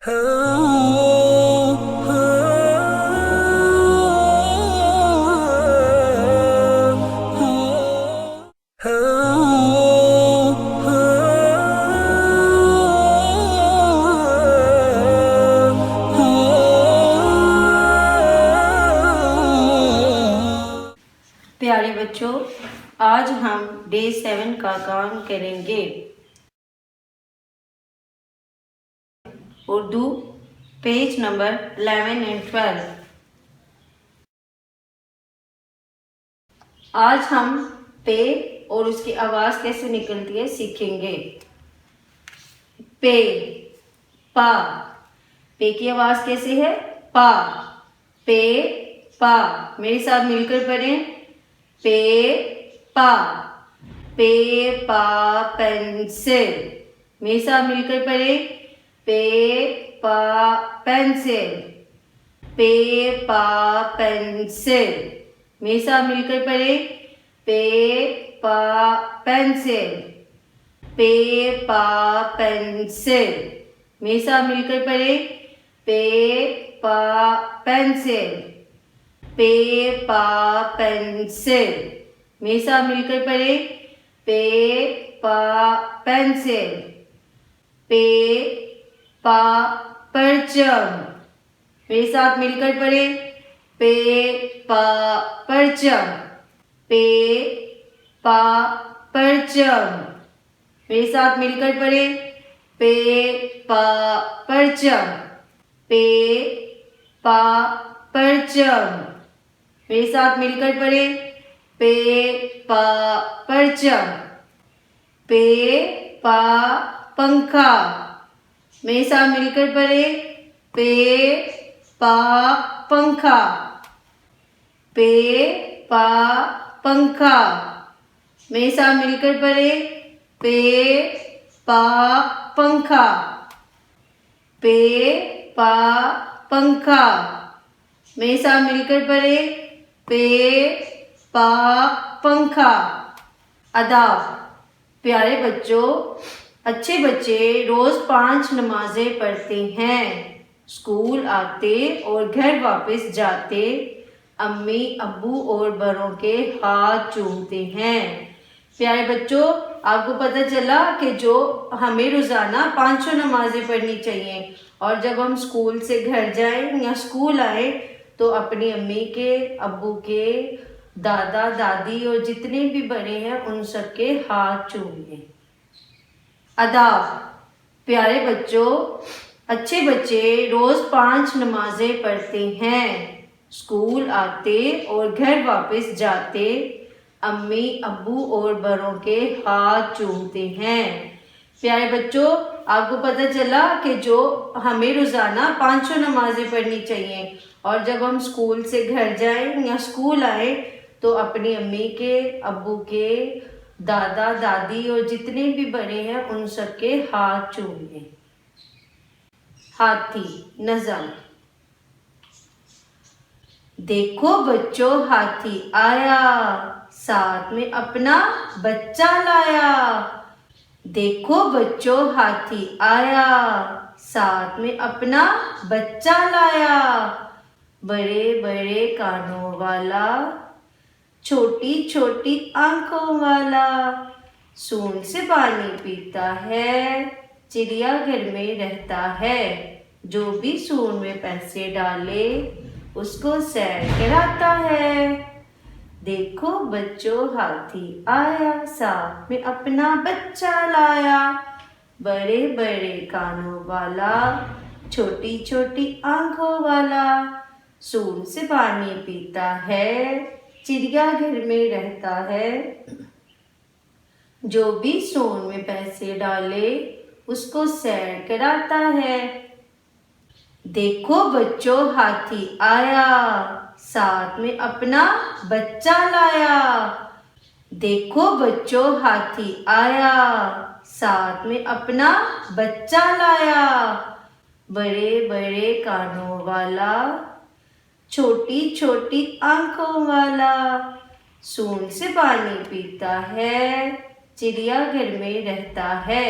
پیارے بچوں، آج ہم ڈے 7 کا کام کریں گے۔ Urdu page number 11 and 12۔ آج ہم پے اور اس کی آواز کیسے نکلتی ہے سیکھیں گے۔ پے، پا، پے کی آواز کیسے ہے؟ پا، پے، پا۔ میرے ساتھ مل کر پڑھیں۔ پے، پا، پے پا پینسل۔ میرے ساتھ مل کر پڑھیں۔ پے پا پینسل، پے پا پینسل۔ میرے ساتھ مل کر پڑھیں۔ پے پا پینسل، پے پا پینسل۔ میرے ساتھ مل کر پڑھیں۔ پے پا پینسل، پے پا پینسل۔ میرے ساتھ مل کر پڑھیں۔ پے پا پینسل، پے پا پرچم۔ میرے ساتھ مل کر پڑھیں۔ پے پا پرچم، پے پا پرچم۔ میرے ساتھ مل کر پڑھیں۔ پے پا پرچم، پے پا پرچم۔ میرے ساتھ مل کر پڑھیں۔ پے پا پرچم، پے پا پنکھا۔ میرے ساتھ مل کر پڑھیں۔ پے پا پنکھا، پے پا پنکھا۔ میرے ساتھ مل کر پڑھیں۔ پے پا پنکھا، پے پا پنکھا۔ میرے ساتھ مل کر پڑھیں۔ پے پا پنکھا۔ آداب۔ پیارے بچوں، اچھے بچے روز 5 نمازیں پڑھتے ہیں، اسکول آتے اور گھر واپس جاتے امی ابو اور بڑوں کے ہاتھ چومتے ہیں۔ پیارے بچوں، آپ کو پتہ چلا کہ جو ہمیں روزانہ 5 نمازیں پڑھنی چاہیے، اور جب ہم اسکول سے گھر جائیں یا اسکول آئیں تو اپنی امی کے، ابو کے، دادا دادی اور جتنے بھی بڑے ہیں ان سب کے ہاتھ چومیں۔ آداب۔ پیارے بچوں، اچھے بچے روز 5 نمازیں پڑھتے ہیں، اسکول آتے اور گھر واپس جاتے امی ابو اور بڑوں کے ہاتھ چومتے ہیں۔ پیارے بچوں، آپ کو پتہ چلا کہ جو ہمیں روزانہ 5 نمازیں پڑھنی چاہیے، اور جب ہم اسکول سے گھر جائیں یا اسکول آئیں تو اپنی امی کے، ابو کے، دادا دادی اور جتنے بھی بڑے ہیں ان سب کے ہاتھ چومیں۔ ہاتھی، نظم۔ دیکھو بچوں ہاتھی آیا، ساتھ میں اپنا بچہ لایا۔ دیکھو بچوں ہاتھی آیا، ساتھ میں اپنا بچہ لایا۔ بڑے بڑے کانوں والا، چھوٹی چھوٹی آنکھوں والا، سونڈ سے پانی پیتا ہے، چڑیا گھر میں رہتا ہے، جو بھی سونڈ میں پیسے ڈالے اس کو سیر کراتا ہے۔ دیکھو بچوں ہاتھی آیا، ساتھ میں اپنا بچہ لایا۔ بڑے بڑے کانوں والا، چھوٹی چھوٹی آنکھوں والا، سونڈ سے پانی پیتا ہے، چڑیا گھر میں رہتا ہے، جو بھی سونڈ میں پیسے ڈالے اس کو سیر کراتا ہے۔ دیکھو بچوں ہاتھی آیا، ساتھ میں اپنا بچہ لایا۔ دیکھو بچوں ہاتھی آیا، ساتھ میں اپنا بچہ لایا۔ بڑے بڑے کانوں والا، چھوٹی چھوٹی آنکھوں والا، سونڈ سے پانی پیتا ہے، چڑیا گھر میں رہتا ہے،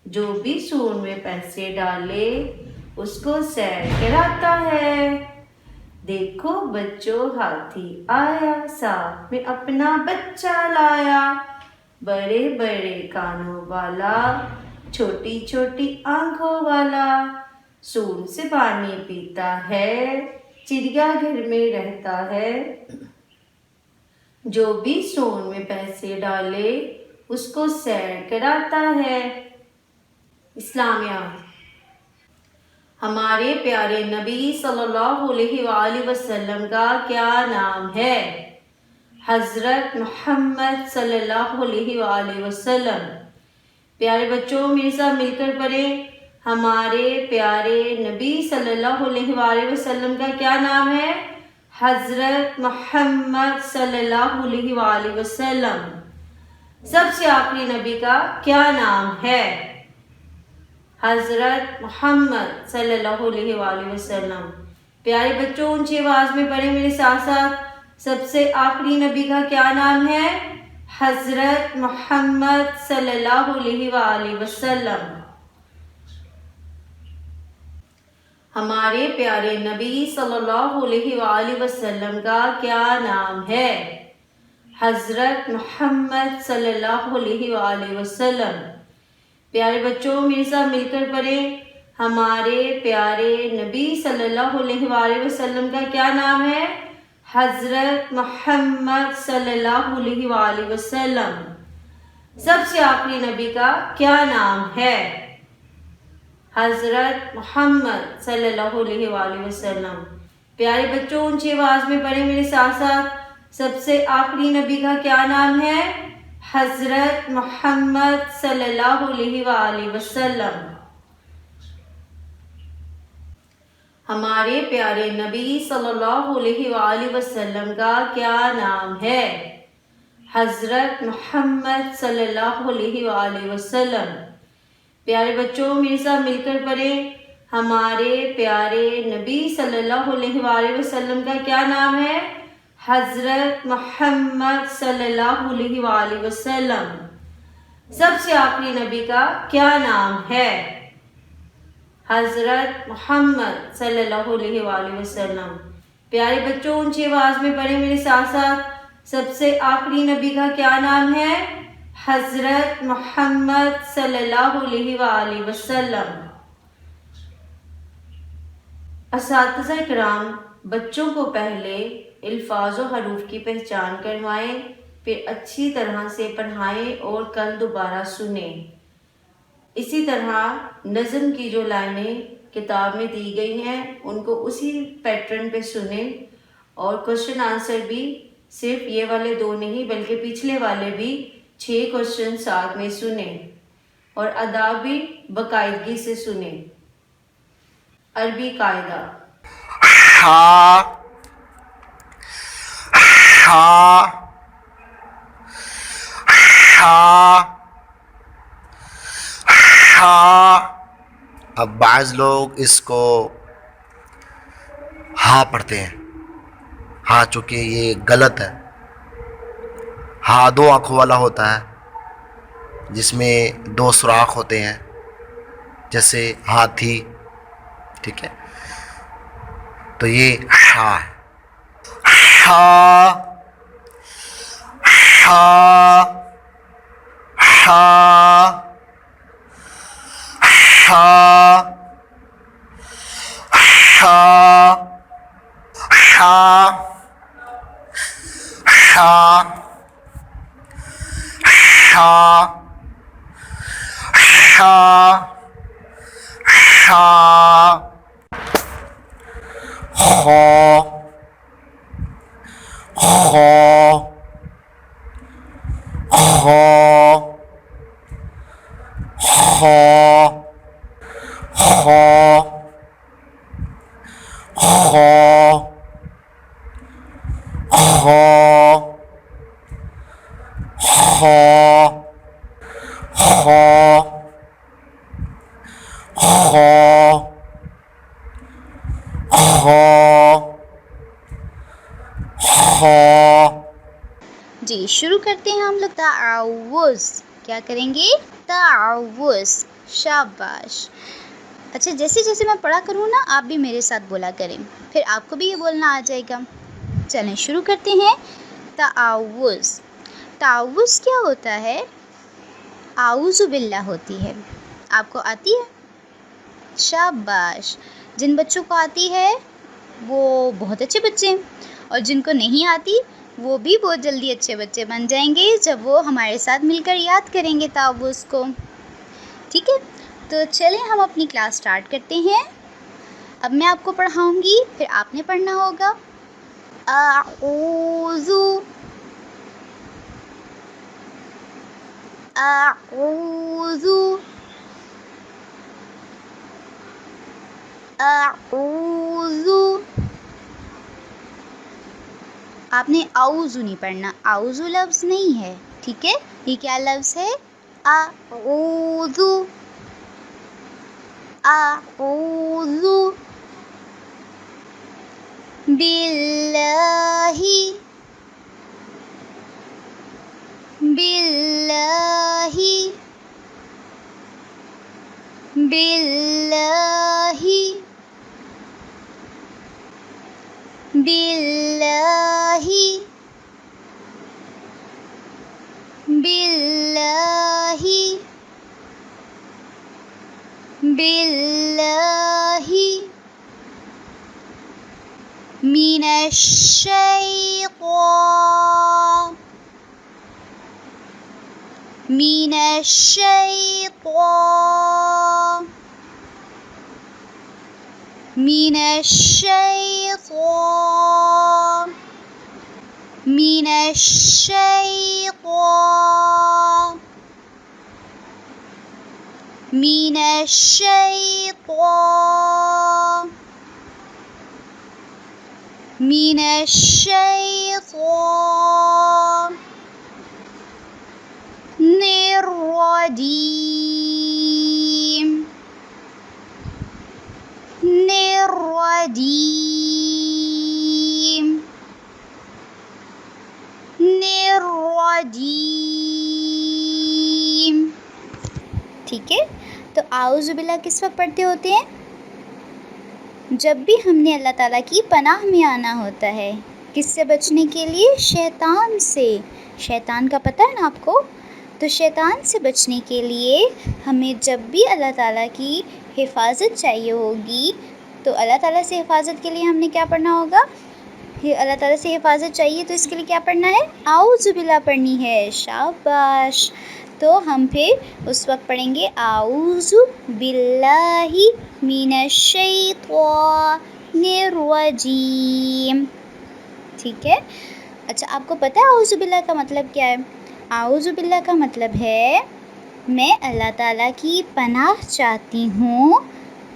جو بھی سونڈ میں پیسے ڈالے اس کو سیر کراتا ہے۔ دیکھو بچوں ہاتھی آیا، ساتھ میں اپنا بچہ لایا، بڑے بڑے کانوں والا، چھوٹی چھوٹی آنکھوں والا، سون سے پانی پیتا ہے، چڑیا گھر میں رہتا ہے، جو بھی سون میں پیسے ڈالے اس کو سیر کراتا ہے۔ اسلامیہ، ہمارے پیارے نبی صلی اللہ علیہ وآلہ وسلم کا کیا نام ہے؟ حضرت محمد صلی اللہ علیہ وآلہ وسلم۔ پیارے بچوں میرے ساتھ مل کر پڑھیں، ہمارے پیارے نبی صلی اللہ علیہ وآلہ وسلم کا کیا نام ہے؟ حضرت محمد صلی اللہ علیہ وآلہ وسلم۔ سب سے آخری نبی کا کیا نام ہے؟ حضرت محمد صلی اللہ علیہ وآلہ وسلم۔ پیارے بچوں اونچی آواز میں پڑھیں میرے ساتھ ساتھ، سب سے آخری نبی کا کیا نام ہے؟ حضرت محمد صلی اللہ علیہ وآلہ وسلم۔ ہمارے پیارے نبی صلی اللہ علیہ وآلہ وسلم کا کیا نام ہے؟ حضرت محمد صلی اللہ علیہ وآلہ وسلم۔ پیارے بچوں میرے ساتھ مل کر پڑھیں، ہمارے پیارے نبی صلی اللہ علیہ وآلہ وسلم کا کیا نام ہے؟ حضرت محمد صلی اللہ علیہ وآلہ وسلم۔ سب سے آخری نبی کا کیا نام ہے؟ حضرت محمد صلی اللہ علیہ وآلہ وسلم۔ پیارے بچوں اونچی آواز میں پڑھیں میرے ساتھ ساتھ، سب سے آخری نبی کا کیا نام ہے؟ حضرت محمد صلی اللہ علیہ وآلہ وسلم۔ ہمارے پیارے نبی صلی اللہ علیہ وآلہ وسلم کا کیا نام ہے؟ حضرت محمد صلی اللہ علیہ وآلہ وسلم۔ پیارے بچوں میرے ساتھ مل کر پڑھیں، ہمارے پیارے نبی صلی اللہ علیہ وآلہ وسلم کا کیا نام ہے؟ حضرت محمد صلی اللہ علیہ وآلہ وسلم۔ سب سے آخری نبی کا کیا نام ہے؟ حضرت محمد صلی اللہ علیہ وآلہ وسلم۔ پیارے بچوں اونچی آواز میں پڑھیں میرے ساتھ ساتھ، سب سے آخری نبی کا کیا نام ہے؟ حضرت محمد صلی اللہ علیہ وآلہ وسلم۔ اساتذہ کرام، بچوں کو پہلے الفاظ و حروف کی پہچان کروائیں، پھر اچھی طرح سے پڑھائیں اور کل دوبارہ سنیں۔ اسی طرح نظم کی جو لائنیں کتاب میں دی گئی ہیں ان کو اسی پیٹرن پہ سنیں، اور کوشچن آنسر بھی صرف یہ والے 2 نہیں بلکہ پچھلے والے بھی 6 کوشچن ساتھ میں سنیں، اور ادا بھی باقاعدگی سے سنیں۔ عربی قاعدہ: ہا ہا ہا ہا۔ اب بعض لوگ اس کو ہا پڑھتے ہیں، ہاں چونکہ یہ غلط ہے۔ ہا 2 آنکھوں والا ہوتا ہے جس میں 2 سوراخ ہوتے ہیں، جیسے ہاتھی، ٹھیک ہے؟ تو یہ ہا ہے۔ ہا ہا ہا ہا ہا ہا ہا ہا ہا ہا۔ خو خو خو خو خو خو خو خو خو خو خو خو۔ جی شروع کرتے ہیں ہم لوگ تعوذ۔ کیا کریں گے؟ تعوذ۔ شاباش۔ اچھا جیسے جیسے میں پڑھا کروں نا آپ بھی میرے ساتھ بولا کریں، پھر آپ کو بھی یہ بولنا آ جائے گا۔ چلیں شروع کرتے ہیں۔ تعوذ، تعوذ کیا ہوتا ہے؟ اعوذ باللہ ہوتی ہے۔ آپ کو آتی ہے؟ شاباش، جن بچوں کو آتی ہے وہ بہت اچھے بچے ہیں، اور جن کو نہیں آتی وہ بھی بہت جلدی اچھے بچے بن جائیں گے جب وہ ہمارے ساتھ مل کر یاد کریں گے تعوذ کو۔ ٹھیک ہے، تو چلیں ہم اپنی کلاس سٹارٹ کرتے ہیں۔ اب میں آپ کو پڑھاؤں گی، پھر آپ نے پڑھنا ہوگا۔ اعوذ، اعوذ، اعوذ۔ آپ نے اعوذ نہیں پڑھنا، اعوذ لفظ نہیں ہے، ٹھیک ہے؟ یہ کیا لفظ ہے؟ اعوذ، اعوذ باللہ، باللہ، باللہ، باللہ، باللہ، باللہ، من الشیطان، من الشیطان، من الشیطان، من الشیطان، من الشیطان، من الشیطان الرجیم، الرجیم، الرجیم۔ ٹھیک ہے، تو اعوذ باللہ کس وقت پڑھتے ہوتے ہیں؟ جب بھی ہم نے اللہ تعالیٰ کی پناہ میں آنا ہوتا ہے۔ کس سے بچنے کے لیے؟ شیطان سے۔ شیطان کا پتہ ہے نا آپ کو؟ تو شیطان سے بچنے کے لیے ہمیں جب بھی اللہ تعالیٰ کی حفاظت چاہیے ہوگی، تو اللہ تعالیٰ سے حفاظت کے لیے ہم نے کیا پڑھنا ہوگا؟ اللہ تعالیٰ سے حفاظت چاہیے تو اس کے لیے کیا پڑھنا ہے؟ اعوذ باللہ پڑھنی ہے۔ شاباش، تو ہم پھر اس وقت پڑھیں گے اعوذ باللہ من الشیطان الرجیم۔ ٹھیک ہے، اچھا آپ کو پتہ ہے اعوذ باللہ کا مطلب کیا ہے؟ اعوذ باللہ کا مطلب ہے میں اللہ تعالیٰ کی پناہ چاہتی ہوں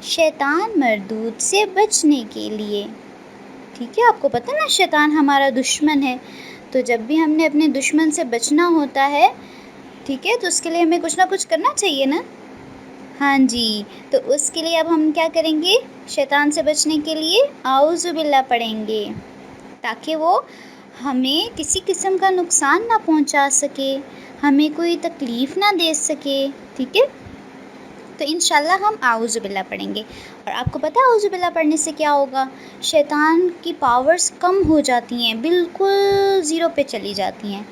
شیطان مردود سے بچنے کے لیے۔ ٹھیک ہے، آپ کو پتہ نا شیطان ہمارا دشمن ہے، تو جب بھی ہم نے اپنے دشمن سے بچنا ہوتا ہے، ٹھیک ہے، تو اس کے لیے ہمیں کچھ نہ کچھ کرنا چاہیے نا۔ ہاں جی، تو اس کے لیے اب ہم کیا کریں گے؟ شیطان سے بچنے کے لیے اعوذ باللہ پڑھیں گے، تاکہ وہ ہمیں کسی قسم کا نقصان نہ پہنچا سکے، ہمیں کوئی تکلیف نہ دے سکے۔ ٹھیک ہے، تو انشاءاللہ ہم اعوذ باللہ پڑھیں گے۔ اور آپ کو پتہ ہے اعوذ باللہ پڑھنے سے کیا ہوگا؟ شیطان کی پاورز کم ہو جاتی ہیں، بالکل زیرو پہ چلی جاتی ہیں،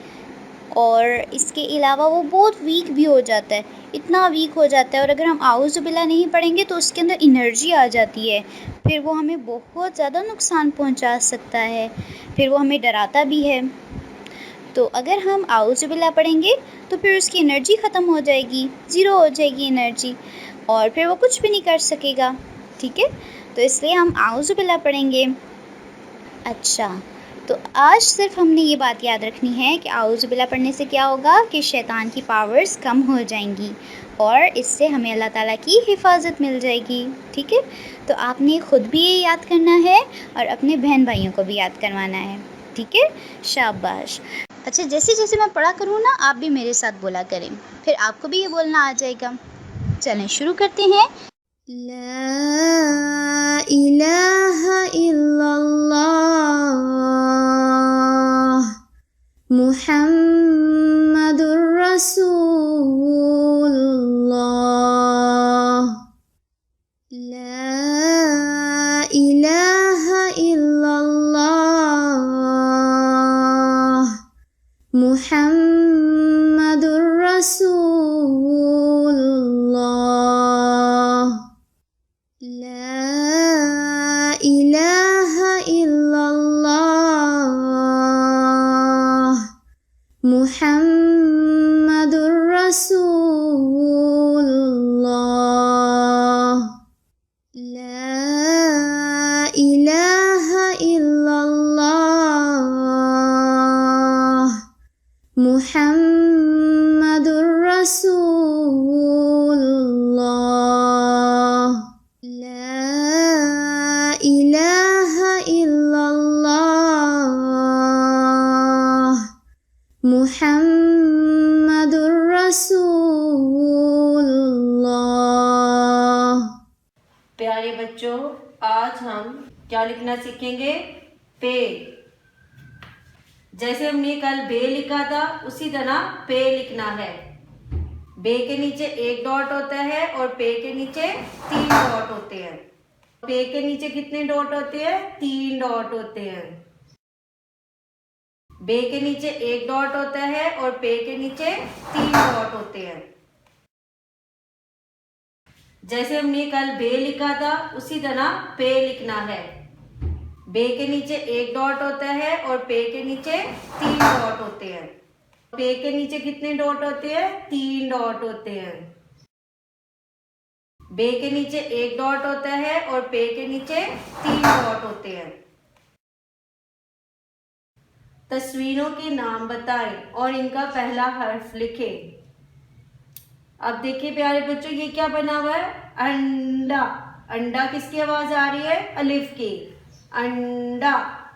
اور اس کے علاوہ وہ بہت ویک بھی ہو جاتا ہے، اتنا ویک ہو جاتا ہے، اور اگر ہم اعوذ باللہ نہیں پڑھیں گے تو اس کے اندر انرجی آ جاتی ہے، پھر وہ ہمیں بہت زیادہ نقصان پہنچا سکتا ہے، پھر وہ ہمیں ڈراتا بھی ہے۔ تو اگر ہم اعوذ باللہ پڑھیں گے تو پھر اس کی انرجی ختم ہو جائے گی، زیرو ہو جائے گی انرجی، اور پھر وہ کچھ بھی نہیں کر سکے گا۔ ٹھیک ہے، تو اس لیے ہم اعوذ باللہ پڑھیں گے۔ اچھا، تو آج صرف ہم نے یہ بات یاد رکھنی ہے کہ اعوذ باللہ پڑھنے سے کیا ہوگا کہ شیطان کی پاورز کم ہو جائیں گی، اور اس سے ہمیں اللہ تعالیٰ کی حفاظت مل جائے گی۔ ٹھیک ہے، تو آپ نے خود بھی یہ یاد کرنا ہے اور اپنے بہن بھائیوں کو بھی یاد کروانا ہے۔ ٹھیک ہے، شاباش۔ اچھا جیسے جیسے میں پڑھا کروں نا آپ بھی میرے ساتھ بولا کریں، پھر آپ کو بھی یہ بولنا آ جائے گا۔ چلیں شروع کرتے ہیں۔ لا الہ الا اللہ محمد الرسول اللہ، محمد رسول اللہ لا الہ الا اللہ محمد رسول اللہ لا الہ الا اللہ محمد رسول اللہ لا الہ الا اللہ محمد رسول اللہ. پیارے بچوں، آج ہم کیا لکھنا سیکھیں گے؟ پے. جیسے ہم نے کل بے لکھا تھا اسی طرح پے لکھنا ہے. بے کے نیچے ایک ڈاٹ ہوتا ہے اور پے کے نیچے 3 ڈاٹ ہوتے ہیں. پے کے نیچے کتنے ڈاٹ ہوتے ہیں؟ 3 ڈاٹ ہوتے ہیں. بے کے نیچے ایک ڈاٹ ہوتا ہے اور پے کے نیچے 3 ڈاٹ ہوتے ہیں. جیسے ہم نے کل بے لکھا تھا اسی طرح پے لکھنا ہے. بے کے نیچے ایک ڈاٹ ہوتا ہے اور پے کے نیچے 3 ڈاٹ ہوتے ہیں. پے کے نیچے کتنے ڈاٹ ہوتے ہیں؟ 3 ڈاٹ ہوتے ہیں. بے کے نیچے ایک ڈاٹ ہوتا ہے اور پے کے نیچے 3 ڈاٹ ہوتے ہیں. تصویروں کے نام بتائیں اور ان کا پہلا حرف لکھیں. اب دیکھیے پیارے بچوں، یہ کیا بنا ہوا ہے؟ انڈا. انڈا کس کی آواز آ رہی ہے؟ الف کی. انڈا.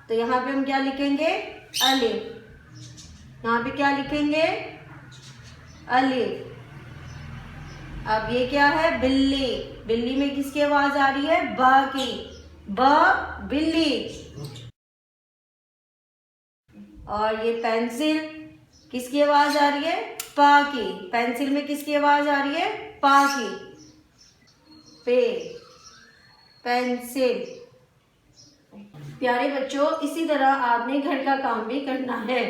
تو یہاں پہ ہم کیا لکھیں گے؟ الف. یہاں پہ کیا لکھیں گے؟ الف. اب یہ کیا ہے؟ بلی. بلی میں کس کی آواز آ رہی ہے؟ با کی. با بلی. اور یہ پینسل کس کی آواز آ رہی ہے؟ پا کی. پینسل میں کس کی آواز آ رہی ہے؟ پا کی. پے پینسل. پیارے بچوں، اسی طرح آپ نے گھر کا کام بھی کرنا ہے.